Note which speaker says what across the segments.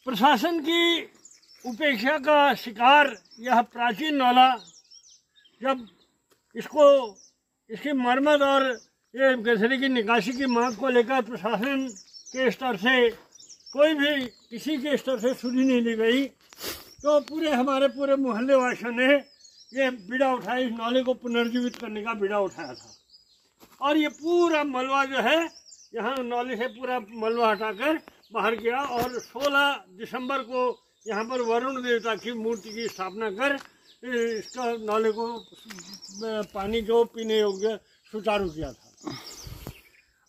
Speaker 1: प्रशासन की उपेक्षा का शिकार यह प्राचीन नाला, जब इसकी मरम्मत और ये कचरे की निकासी की मांग को लेकर प्रशासन के स्तर से किसी के स्तर से सुनी नहीं ली गई, तो हमारे पूरे मोहल्ले वासियों ने ये बीड़ा उठाया, इस नाले को पुनर्जीवित करने का बीड़ा उठाया था। और ये पूरा मलबा जो है यहाँ नाले से पूरा मलबा हटाकर बाहर किया और 16 दिसंबर को यहाँ पर वरुण देवता की मूर्ति की स्थापना कर इसका नाले को पानी जो पीने योग्य सुचारू किया था।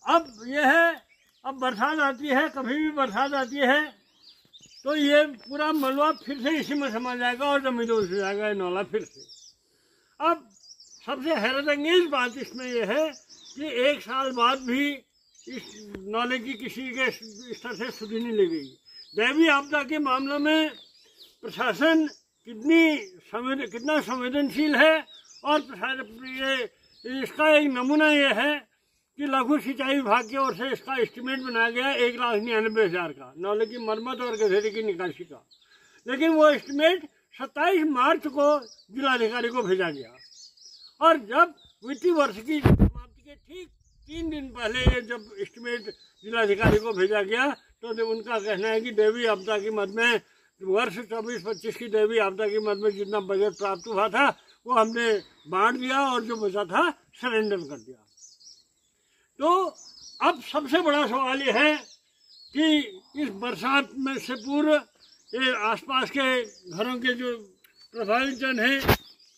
Speaker 1: अब यह है, अब बरसात आती है, कभी भी बरसात आती है तो ये पूरा मलबा फिर से इसी में समा जाएगा और जमीन हो जाएगा ये नाला फिर से। अब सबसे हैरतअंगेज बात इसमें यह है कि 1 साल बाद भी इस नाले की किसी के स्तर से सुधि नहीं ली गई। दैवीय आपदा के मामलों में प्रशासन कितना संवेदनशील है। और इसका एक नमूना ये है कि लघु सिंचाई विभाग की ओर से इसका एस्टीमेट बनाया गया 1,99,000 का नाले की मरम्मत और गधेरे की निकासी का, लेकिन वो एस्टीमेट 27 मार्च को जिलाधिकारी को भेजा गया। और जब वित्तीय वर्ष की समाप्ति के ठीक 3 दिन पहले ये जब एस्टीमेट जिलाधिकारी को भेजा गया तो उनका कहना है कि दैवीय आपदा की मद में वर्ष 24-25 की दैवीय आपदा की मद में जितना बजट प्राप्त हुआ था वो हमने बांट दिया और जो बचा था सरेंडर कर दिया। तो अब सबसे बड़ा सवाल ये है कि इस बरसात में से पूर्व ये आसपास के घरों के जो प्रभावित जन हैं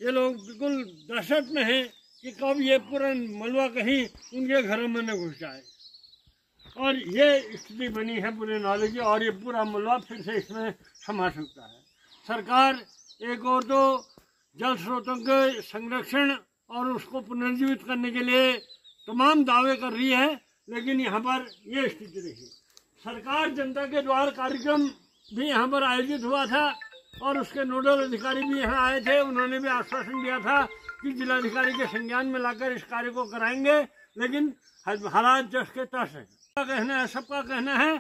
Speaker 1: ये लोग बिल्कुल दहशत में हैं कि कब ये पूरा मलबा कहीं उनके घरों में न घुस जाए। और ये स्थिति बनी है पूरे नाले की और ये पूरा मलबा फिर से इसमें समा सकता है। सरकार एक और तो जल स्रोतों के संरक्षण और उसको पुनर्जीवित करने के लिए तमाम दावे कर रही है, लेकिन यहाँ पर ये स्थिति रही। सरकार जनता के द्वार कार्यक्रम भी यहाँ पर आयोजित हुआ था और उसके नोडल अधिकारी भी यहाँ आए थे। उन्होंने भी आश्वासन दिया था कि जिलाधिकारी के संज्ञान में लाकर इस कार्य को कराएंगे, लेकिन हालात जस के तस है। सबका कहना है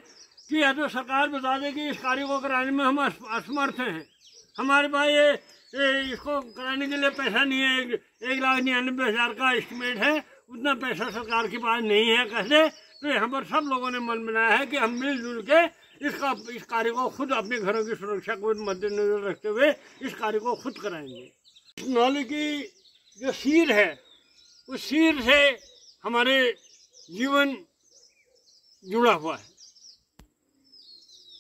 Speaker 1: कि या तो सरकार बता दे कि इस कार्य को कराने में हम असमर्थ हैं, हमारे पास ये इसको कराने के लिए पैसा नहीं है, 1,99,000 का एस्टीमेट है, उतना पैसा सरकार के पास नहीं है कह दे। तो यहाँ पर सब लोगों ने मन बनाया है कि हम मिलजुल के इस कार्य को खुद अपने घरों की सुरक्षा को मद्देनजर रखते हुए इस कार्य को खुद कराएंगे। इस नाले की जो सीर है उस सीर से हमारे जीवन जुड़ा हुआ है,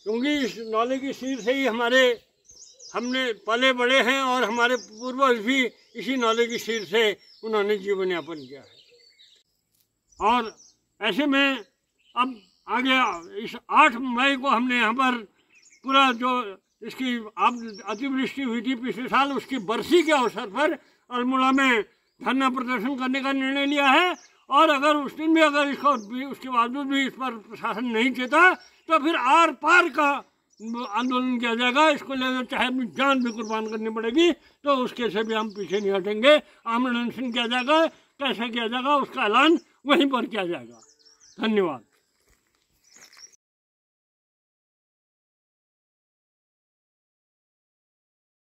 Speaker 1: क्योंकि इस नाले की सीर से ही हमने पले बड़े हैं और हमारे पूर्वज भी इसी नाले की सीर से उन्होंने जीवन यापन किया है। और ऐसे में अब आगे इस 8 मई को हमने यहाँ पर पूरा जो इसकी अतिवृष्टि हुई थी पिछले साल उसकी बरसी के अवसर पर अल्मोड़ा में धरना प्रदर्शन करने का निर्णय लिया है। और अगर उस दिन भी उसके बावजूद भी इस पर प्रशासन नहीं चेता तो फिर आर पार का आंदोलन किया जाएगा। इसको लेकर चाहे अपनी जान भी कुर्बान करनी पड़ेगी तो उसके से भी हम पीछे नहीं हटेंगे। आमरण अनशन किया जाएगा, कैसे किया जाएगा उसका ऐलान वहीं पर किया जाएगा। धन्यवाद।